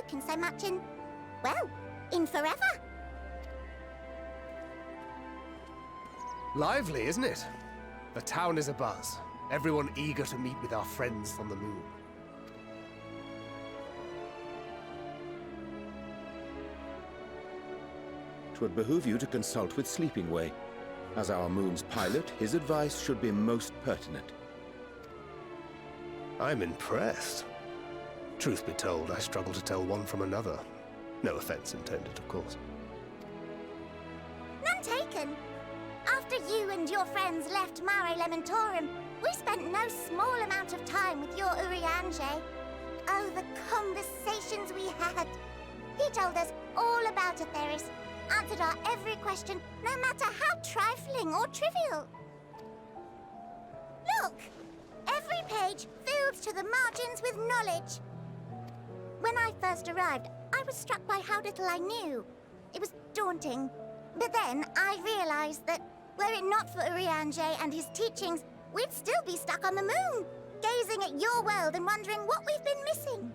spoken so much in, well, in forever. Lively, isn't it? The town is abuzz. Everyone eager to meet with our friends from the moon. 'Twould behoove you to consult with Sleeping Way. As our moon's pilot, his advice should be most pertinent. I'm impressed. Truth be told, I struggle to tell one from another. No offense intended, of course. None taken. After you and your friends left Mare Elementorum, we spent no small amount of time with your Urianger. Oh, the conversations we had. He told us all about Atheris, answered our every question, no matter how trifling or trivial. Look! Every page filled to the margins with knowledge. When I first arrived, I was struck by how little I knew. It was daunting. But then I realized that, were it not for Urianger and his teachings, we'd still be stuck on the moon, gazing at your world and wondering what we've been missing.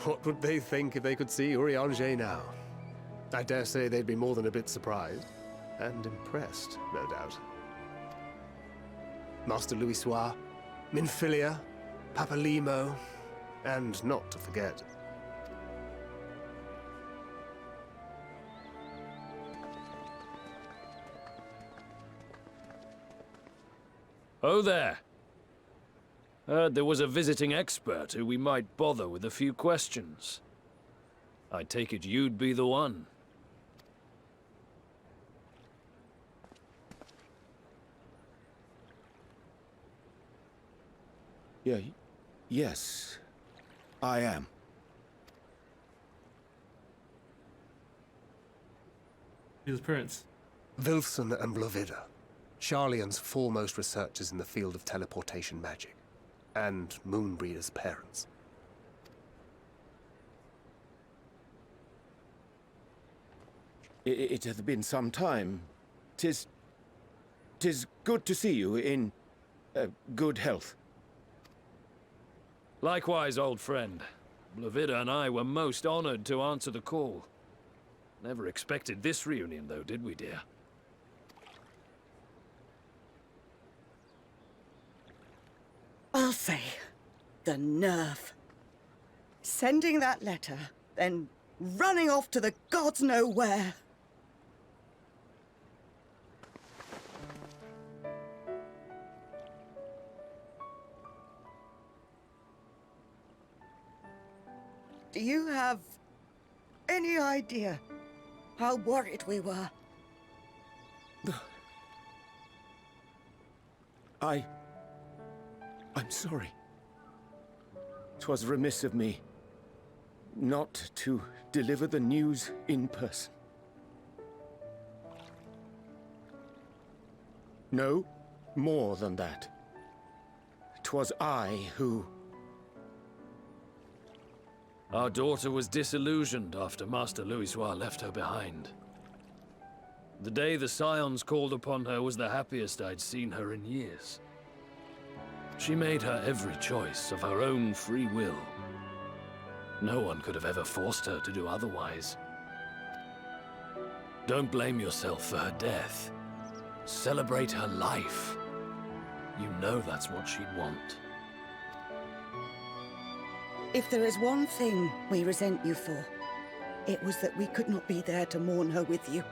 What would they think if they could see Urianger now? I dare say they'd be more than a bit surprised. And impressed, no doubt. Master Louisoix, Minfilia, Papalimo, and not to forget... Oh there! Heard there was a visiting expert who we might bother with a few questions. I take it you'd be the one. Yes, I am. His parents. Wilson and Moenbyda, Sharlayan's foremost researchers in the field of teleportation magic, and Moenbyda's parents. It hath been some time. 'Tis good to see you in good health. Likewise, old friend. Moenbyda and I were most honored to answer the call. Never expected this reunion, though, did we, dear? I'll say, the nerve. Sending that letter, then running off to the gods know where. Do you have any idea how worried we were? I'm sorry. 'Twas remiss of me not to deliver the news in person. No, more than that. 'Twas I who... Our daughter was disillusioned after Master Louisoix left her behind. The day the Scions called upon her was the happiest I'd seen her in years. She made her every choice of her own free will. No one could have ever forced her to do otherwise. Don't blame yourself for her death. Celebrate her life. You know that's what she'd want. If there is one thing we resent you for, it was that we could not be there to mourn her with you.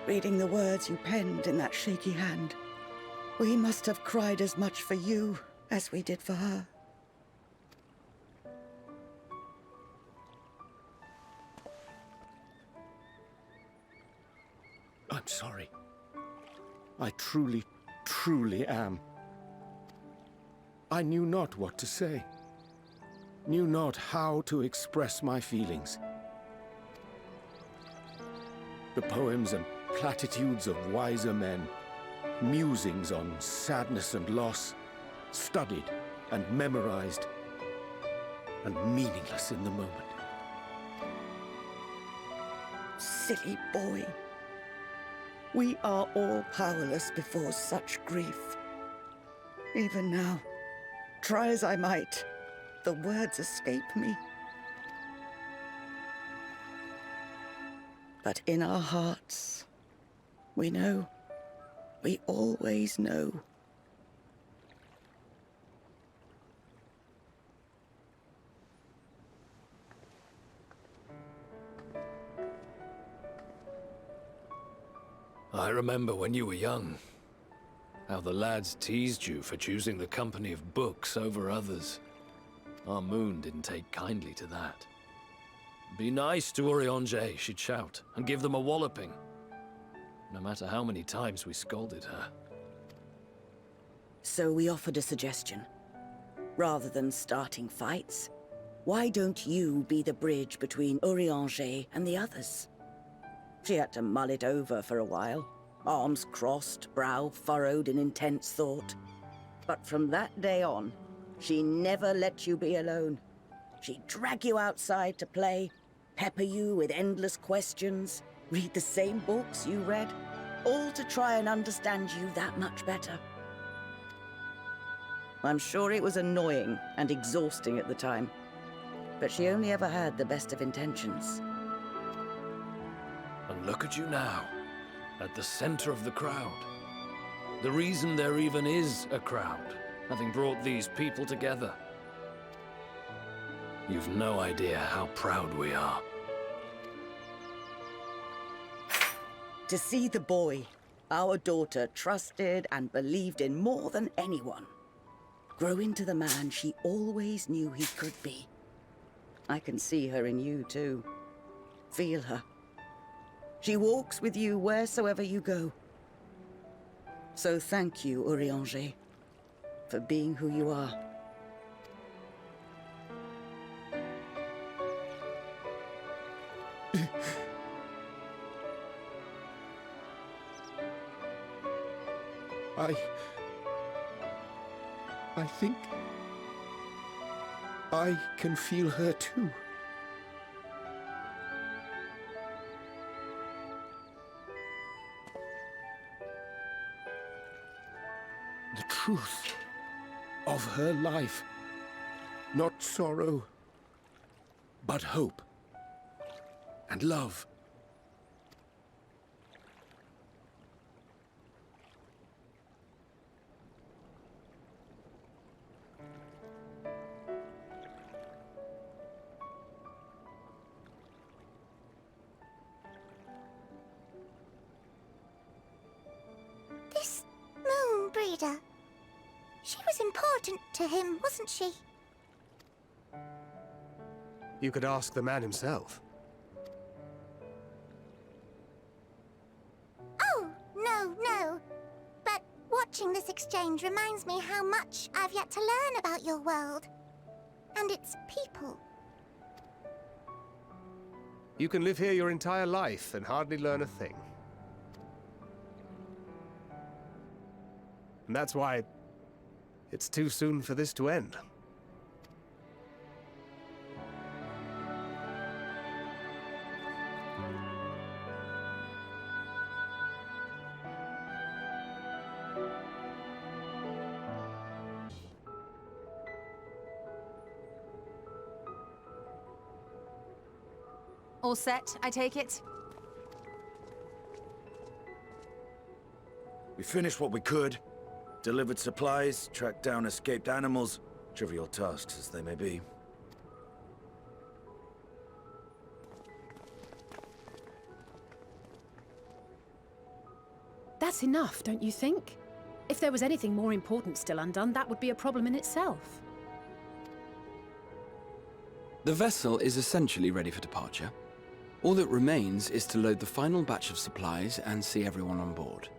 Reading the words you penned in that shaky hand, we must have cried as much for you as we did for her. I'm sorry. I truly, truly am. I knew not what to say. Knew not how to express my feelings. The poems and platitudes of wiser men, musings on sadness and loss, studied and memorized, and meaningless in the moment. Silly boy. We are all powerless before such grief. Even now, try as I might, the words escape me. But in our hearts, we know. We always know. I remember when you were young, how the lads teased you for choosing the company of books over others. Our moon didn't take kindly to that. Be nice to Urianger, she'd shout, and give them a walloping. No matter how many times we scolded her. So we offered a suggestion. Rather than starting fights, why don't you be the bridge between Urianger and the others? She had to mull it over for a while, arms crossed, brow furrowed in intense thought. But from that day on, she never let you be alone. She'd drag you outside to play, pepper you with endless questions, read the same books you read, all to try and understand you that much better. I'm sure it was annoying and exhausting at the time, but she only ever had the best of intentions. And look at you now, at the center of the crowd. The reason there even is a crowd, having brought these people together. You've no idea how proud we are. To see the boy, our daughter, trusted and believed in more than anyone, grow into the man she always knew he could be. I can see her in you, too. Feel her. She walks with you wheresoever you go. So thank you, Urianger, for being who you are. I think I can feel her too. The truth of her life. Not sorrow, but hope and love. This Moenbyda. She was important to him, wasn't she? You could ask the man himself. Oh, no. But watching this exchange reminds me how much I've yet to learn about your world. And its people. You can live here your entire life and hardly learn a thing. And that's why it's too soon for this to end. All set, I take it? We finished what we could. Delivered supplies, tracked down escaped animals. Trivial tasks as they may be. That's enough, don't you think? If there was anything more important still undone, that would be a problem in itself. The vessel is essentially ready for departure. All that remains is to load the final batch of supplies and see everyone on board.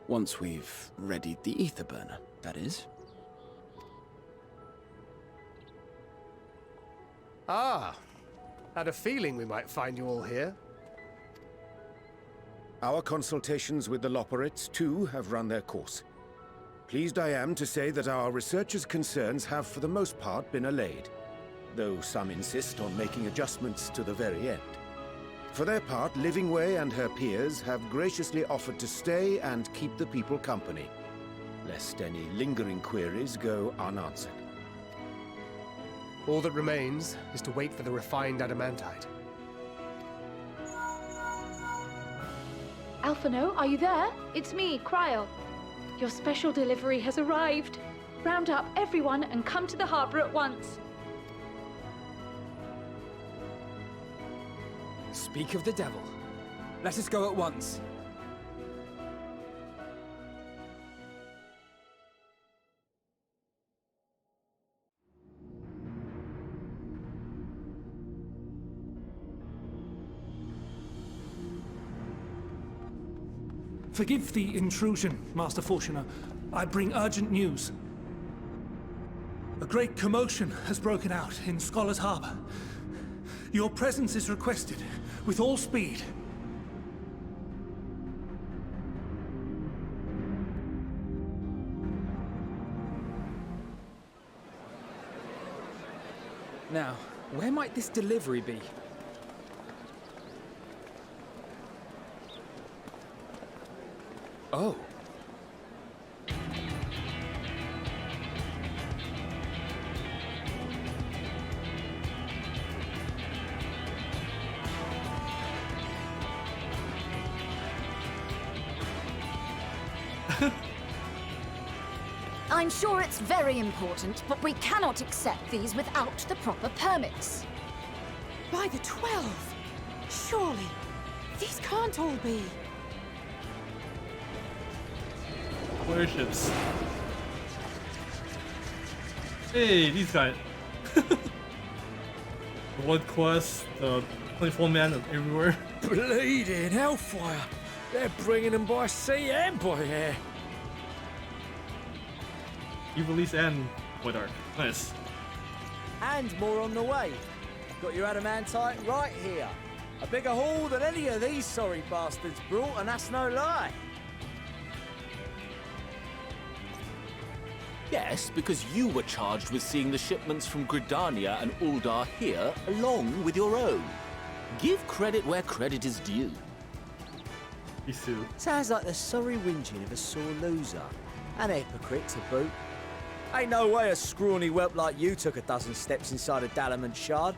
Once we've readied the ether burner, that is. Ah, had a feeling we might find you all here. Our consultations with the Loperites, too, have run their course. Pleased I am to say that our researchers' concerns have for the most part been allayed, though some insist on making adjustments to the very end. For their part, Livingway and her peers have graciously offered to stay and keep the people company, lest any lingering queries go unanswered. All that remains is to wait for the refined adamantite. Alphino, are you there? It's me, Cryo. Your special delivery has arrived. Round up everyone and come to the harbor at once. Speak of the devil. Let us go at once. Forgive the intrusion, Master Fortuner. I bring urgent news. A great commotion has broken out in Scholar's Harbor. Your presence is requested, with all speed. Now, where might this delivery be? Oh. I'm sure it's very important, but we cannot accept these without the proper permits. By the 12! Surely, these can't all be. Warships. Hey, these guys. The World Quest, the 24-man of everywhere. Bleeding hellfire! They're bringing them by sea and by air. Release and weather. Nice. And more on the way. Got your adamantite right here. A bigger haul than any of these sorry bastards brought, and that's no lie. Yes, because you were charged with seeing the shipments from Gridania and Uldar here, along with your own. Give credit where credit is due. Isu. Sounds like the sorry whinging of a sore loser. An hypocrite to boot. Ain't no way a scrawny whelp like you took a dozen steps inside a Dalamant shard.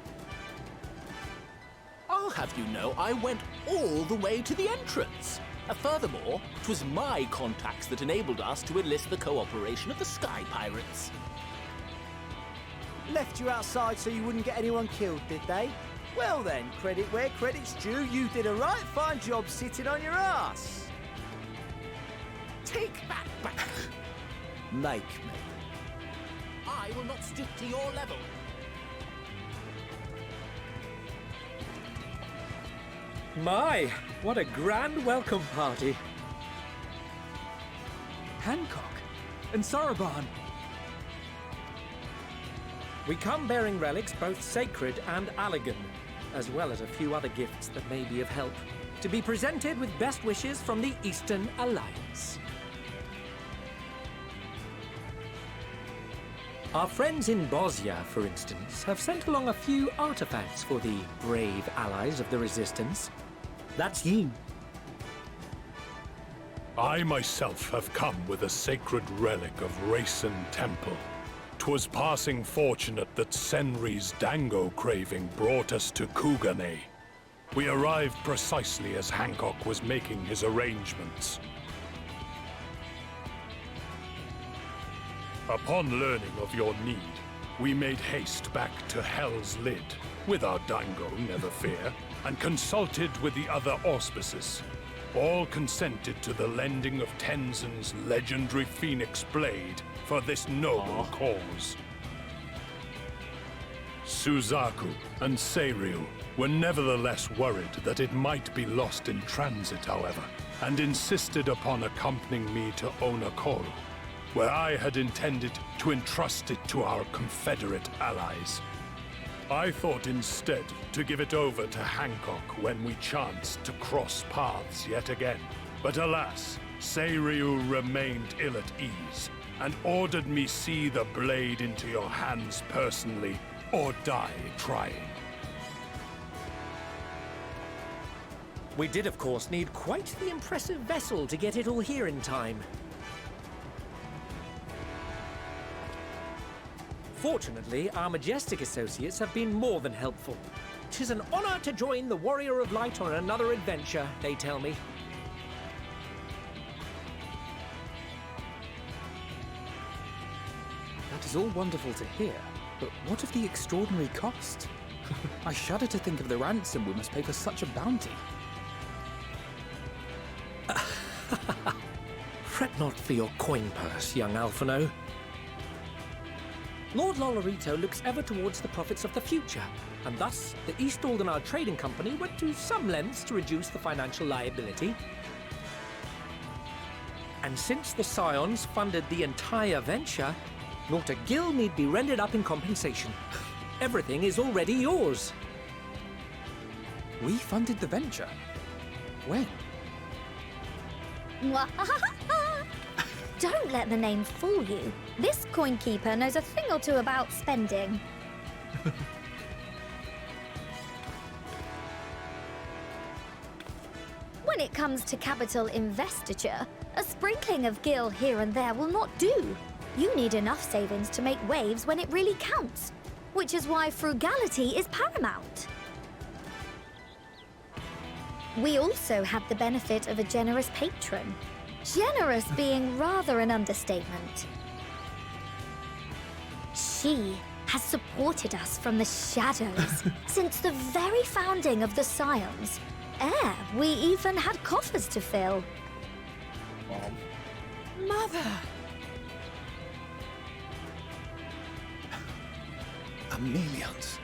I'll have you know I went all the way to the entrance. Furthermore, 'twas my contacts that enabled us to enlist the cooperation of the Sky Pirates. Left you outside so you wouldn't get anyone killed, did they? Well then, credit where credit's due, you did a right fine job sitting on your ass. Take that back. Make me. I will not stoop to your level. My, what a grand welcome party. Hancock and Saraban. We come bearing relics both sacred and Allagan, as well as a few other gifts that may be of help, to be presented with best wishes from the Eastern Alliance. Our friends in Bosnia, for instance, have sent along a few artifacts for the brave allies of the Resistance. That's you. I myself have come with a sacred relic of Rayson Temple. 'Twas passing fortunate that Senri's dango craving brought us to Kugane. We arrived precisely as Hancock was making his arrangements. Upon learning of your need, we made haste back to Hell's Lid, with our dango, never fear, and consulted with the other auspices. All consented to the lending of Tenzin's legendary Phoenix Blade for this noble cause. Suzaku and Seiryu were nevertheless worried that it might be lost in transit, however, and insisted upon accompanying me to Onakoru, where I had intended to entrust it to our Confederate allies. I thought instead to give it over to Hancock when we chanced to cross paths yet again. But alas, Seiryu remained ill at ease, and ordered me see the blade into your hands personally, or die trying. We did, of course, need quite the impressive vessel to get it all here in time. Fortunately, our majestic associates have been more than helpful. 'Tis an honor to join the Warrior of Light on another adventure, they tell me. That is all wonderful to hear, but what of the extraordinary cost? I shudder to think of the ransom we must pay for such a bounty. Fret not for your coin purse, young Alphino. Lord Lolorito looks ever towards the profits of the future, and thus the East Aldenar Trading Company went to some lengths to reduce the financial liability. And since the Scions funded the entire venture, not a gill need be rendered up in compensation. Everything is already yours. We funded the venture? When? Don't let the name fool you. This coin keeper knows a thing or two about spending. When it comes to capital investiture, a sprinkling of gil here and there will not do. You need enough savings to make waves when it really counts, which is why frugality is paramount. We also have the benefit of a generous patron. Generous being rather an understatement. She has supported us from the shadows since the very founding of the Scions. Ere we even had coffers to fill. Mother! Millions.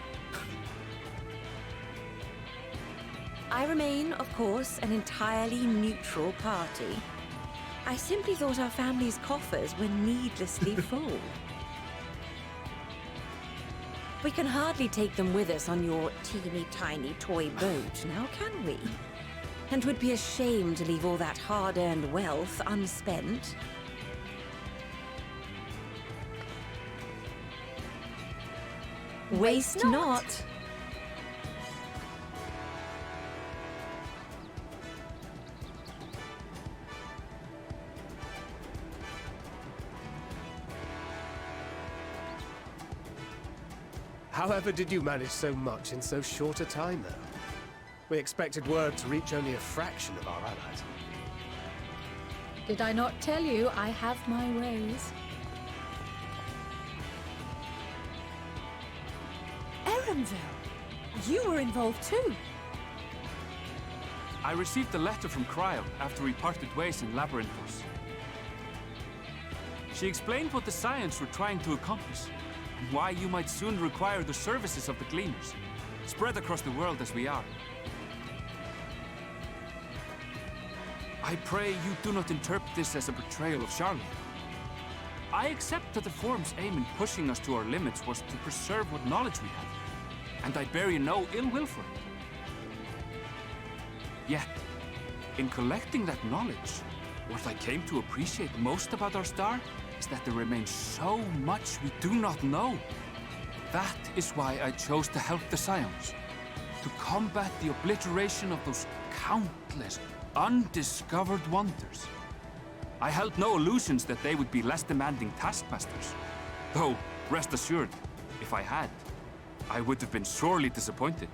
I remain, of course, an entirely neutral party. I simply thought our family's coffers were needlessly full. We can hardly take them with us on your teeny-tiny toy boat, now can we? And 'twould be a shame to leave all that hard-earned wealth unspent. Waste not. However did you manage so much in so short a time, though? We expected word to reach only a fraction of our allies. Did I not tell you I have my ways? Erenville, you were involved too. I received a letter from Cryo after we parted ways in Labyrinthos. She explained what the Scions were trying to accomplish, and why you might soon require the services of the Gleaners, spread across the world as we are. I pray you do not interpret this as a betrayal of Charlotte. I accept that the Forum's aim in pushing us to our limits was to preserve what knowledge we have, and I bear you no ill will for it. Yet, in collecting that knowledge, what I came to appreciate most about our star is that there remains so much we do not know. That is why I chose to help the Scions, to combat the obliteration of those countless undiscovered wonders. I held no illusions that they would be less demanding taskmasters. Though, rest assured, if I had, I would have been sorely disappointed.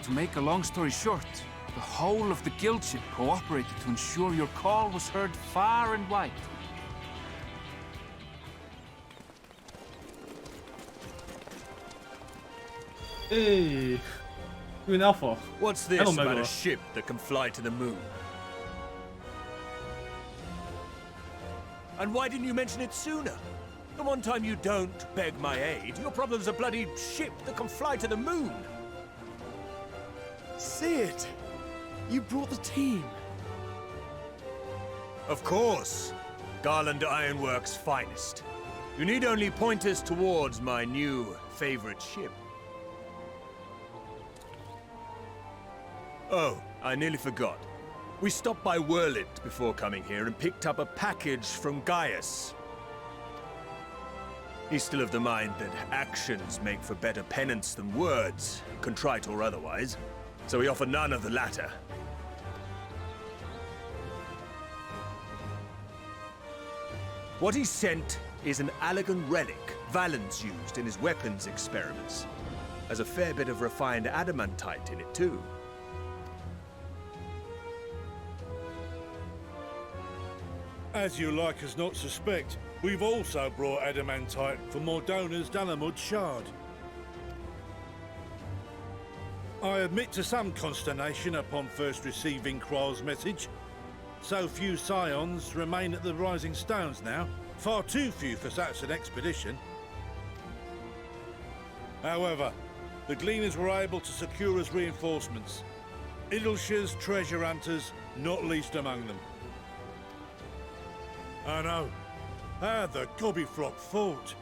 To make a long story short, the whole of the guildship cooperated to ensure your call was heard far and wide. Hey, doing Alpha. What's this Hello, about Megara. a ship that can fly to the moon? And why didn't you mention it sooner? The one time you don't beg my aid, your problem's a bloody ship that can fly to the moon. See it? You brought the team. Of course. Garland Ironworks' finest. You need only point us towards my new favorite ship. Oh, I nearly forgot. We stopped by Whirlit before coming here and picked up a package from Gaius. He's still of the mind that actions make for better penance than words, contrite or otherwise, so we offer none of the latter. What he sent is an Allegan relic Valens used in his weapons experiments. Has a fair bit of refined adamantite in it, too. As you like us not suspect, we've also brought adamantite for Mordona's Dalamud shard. I admit to some consternation upon first receiving Kryl's message. So few scions remain at the Rising Stones now. Far too few for such an expedition. However, the Gleaners were able to secure us reinforcements. Idleshire's treasure hunters, not least among them. I know. How the Gobbyfrog fought.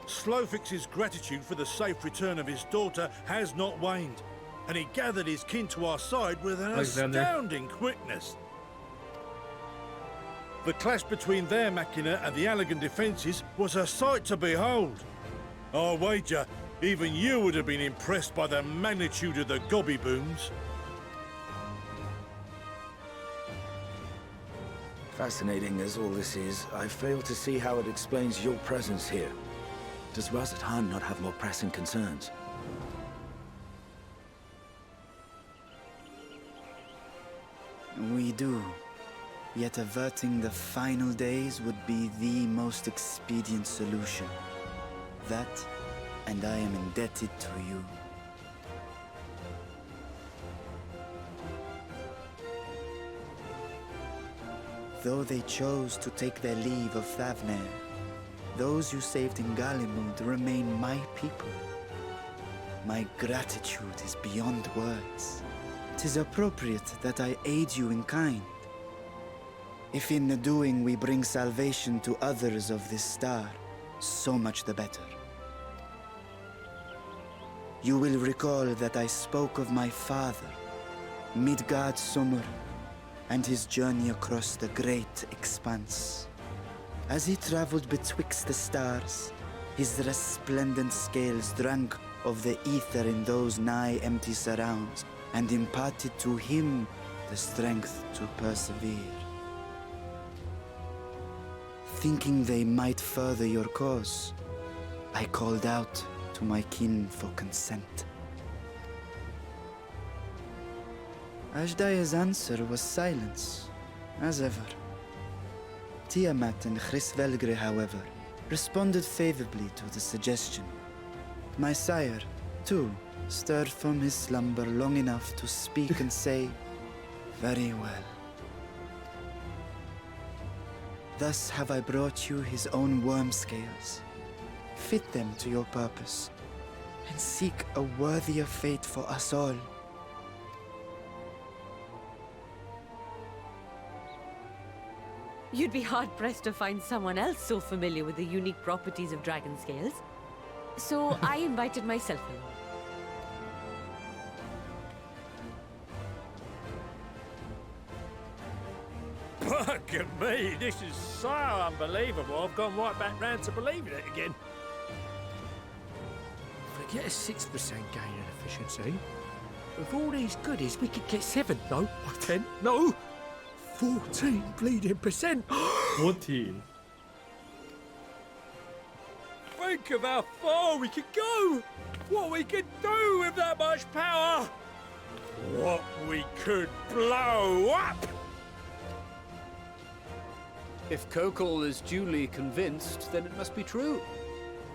Slowfix's gratitude for the safe return of his daughter has not waned, and he gathered his kin to our side with an astounding quickness. The clash between their machina and the Allegan defences was a sight to behold. I wager even you would have been impressed by the magnitude of the gobby booms. Fascinating as all this is, I fail to see how it explains your presence here. Does Razathan not have more pressing concerns? We do. Yet averting the final days would be the most expedient solution. That, and I am indebted to you. Though they chose to take their leave of Thavnair, those you saved in Galimund remain my people. My gratitude is beyond words. 'Tis appropriate that I aid you in kind. If in the doing we bring salvation to others of this star, so much the better. You will recall that I spoke of my father, Midgard Summer, and his journey across the great expanse. As he traveled betwixt the stars, his resplendent scales drank of the ether in those nigh empty surrounds, and imparted to him the strength to persevere. Thinking they might further your cause, I called out to my kin for consent. Ajdaya's answer was silence, as ever. Tiamat and Chrisvelgre, however, responded favorably to the suggestion. My sire, too, stirred from his slumber long enough to speak and say, "Very well." Thus have I brought you his own worm scales. Fit them to your purpose, and seek a worthier fate for us all. You'd be hard-pressed to find someone else so familiar with the unique properties of dragon scales. So I invited myself along. Bugger me, this is so unbelievable. I've gone right back round to believing it again. Forget a 6% gain in efficiency. With all these goodies, we could get 7, no? Or 10, no? 14 bleeding percent. 14. Think of how far we could go. What we could do with that much power. What we could blow up. If Kokol is duly convinced, then it must be true.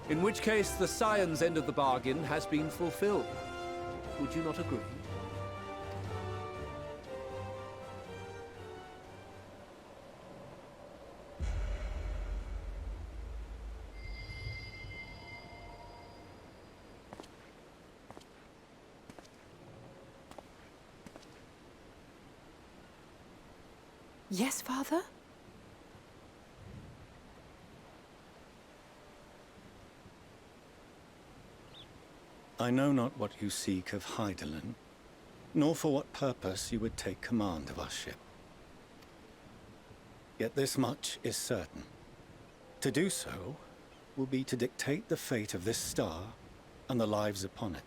In which case, the Scion's end of the bargain has been fulfilled. Would you not agree? Yes, Father? I know not what you seek of Hydaelyn, nor for what purpose you would take command of our ship. Yet this much is certain. To do so, will be to dictate the fate of this star and the lives upon it.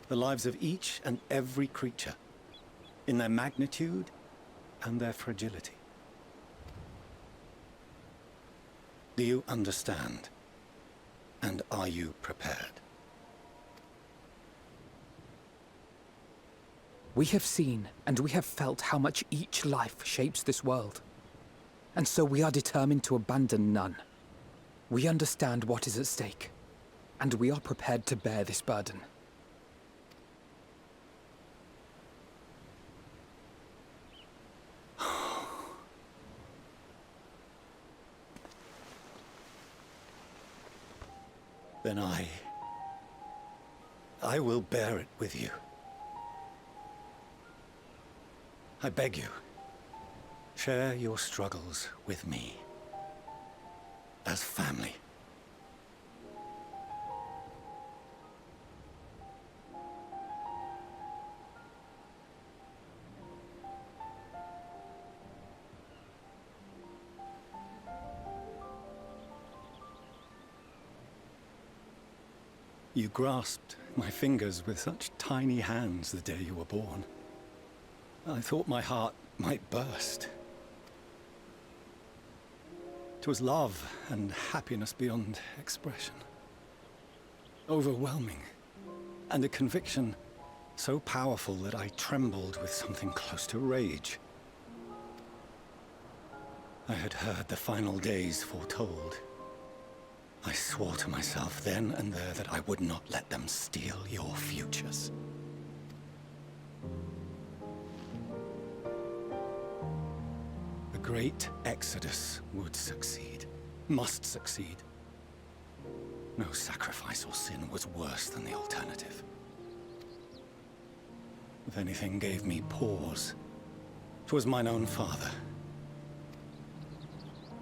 The lives of each and every creature, in their magnitude and their fragility. Do you understand? And are you prepared? We have seen and we have felt how much each life shapes this world. And so we are determined to abandon none. We understand what is at stake, and we are prepared to bear this burden. Then I will bear it with you. I beg you, share your struggles with me, as family. You grasped my fingers with such tiny hands the day you were born. I thought my heart might burst. It was love and happiness beyond expression. Overwhelming. And a conviction so powerful that I trembled with something close to rage. I had heard the final days foretold. I swore to myself then and there that I would not let them steal your futures. The great exodus would succeed, must succeed. No sacrifice or sin was worse than the alternative. If anything gave me pause, it was mine own father.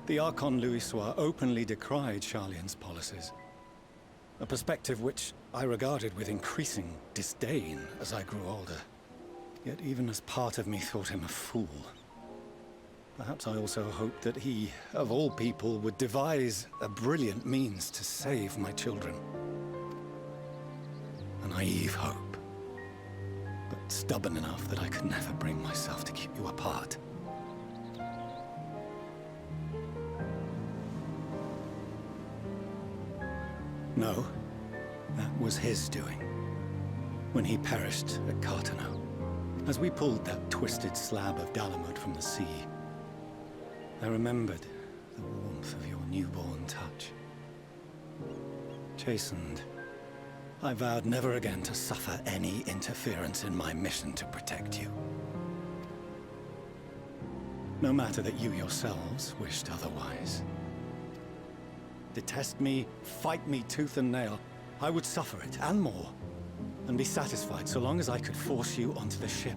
The Archon Louisoix openly decried Charlian's policies, a perspective which I regarded with increasing disdain as I grew older. Yet even as part of me thought him a fool. Perhaps I also hoped that he, of all people, would devise a brilliant means to save my children. A naive hope, but stubborn enough that I could never bring myself to keep you apart. No, that was his doing. When he perished at Cartano, as we pulled that twisted slab of Dalamud from the sea, I remembered the warmth of your newborn touch. Chastened, I vowed never again to suffer any interference in my mission to protect you. No matter that you yourselves wished otherwise. Detest me, fight me tooth and nail, I would suffer it, and more, and be satisfied so long as I could force you onto the ship.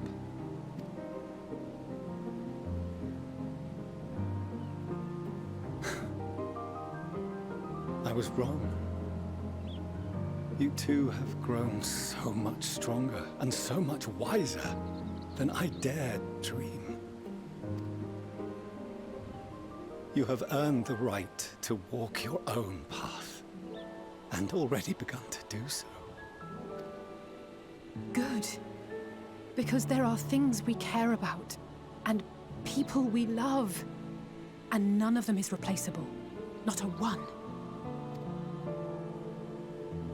I was wrong. You two have grown so much stronger and so much wiser than I dared dream. You have earned the right to walk your own path, and already begun to do so. Good. Because there are things we care about, and people we love, and none of them is replaceable. Not a one.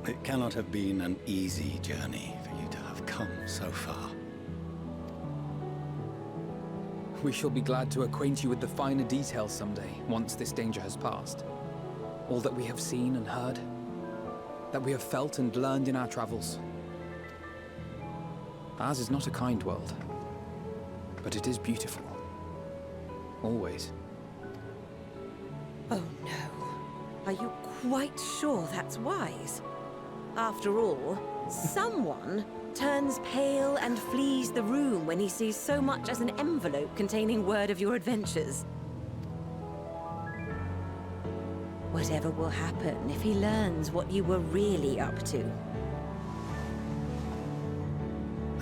It cannot have been an easy journey for you to have come so far. We shall be glad to acquaint you with the finer details someday, once this danger has passed. All that we have seen and heard, that we have felt and learned in our travels. Ours is not a kind world, but it is beautiful. Always. Oh no. Are you quite sure that's wise? After all, someone turns pale and flees the room when he sees so much as an envelope containing word of your adventures. Whatever will happen if he learns what you were really up to?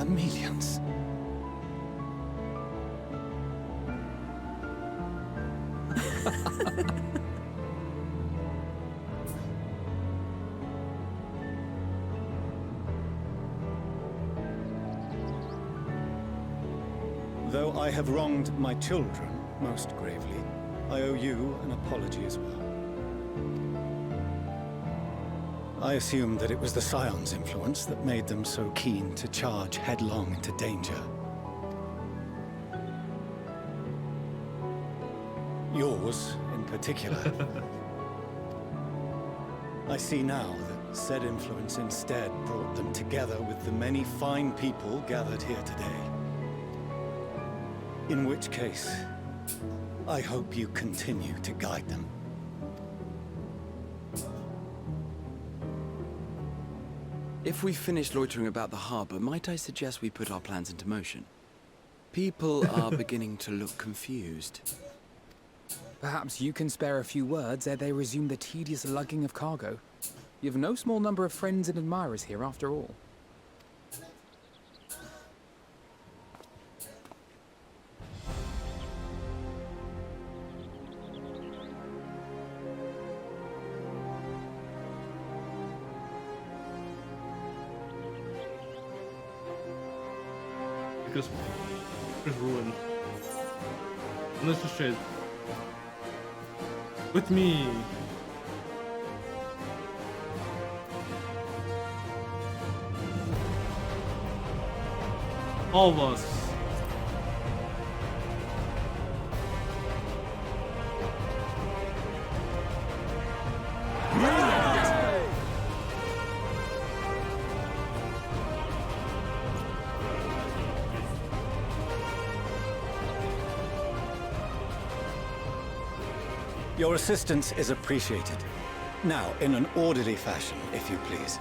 Millions. Though I have wronged my children most gravely, I owe you an apology as well. I assumed that it was the Scion's influence that made them so keen to charge headlong into danger. Yours, in particular. I see now that said influence instead brought them together with the many fine people gathered here today. In which case, I hope you continue to guide them. If we finish loitering about the harbor, might I suggest we put our plans into motion? People are beginning to look confused. Perhaps you can spare a few words ere they resume the tedious lugging of cargo. You have no small number of friends and admirers here after all. Because it's ruined. Let's just trade. With me. All of us. Your assistance is appreciated. Now, in an orderly fashion, if you please.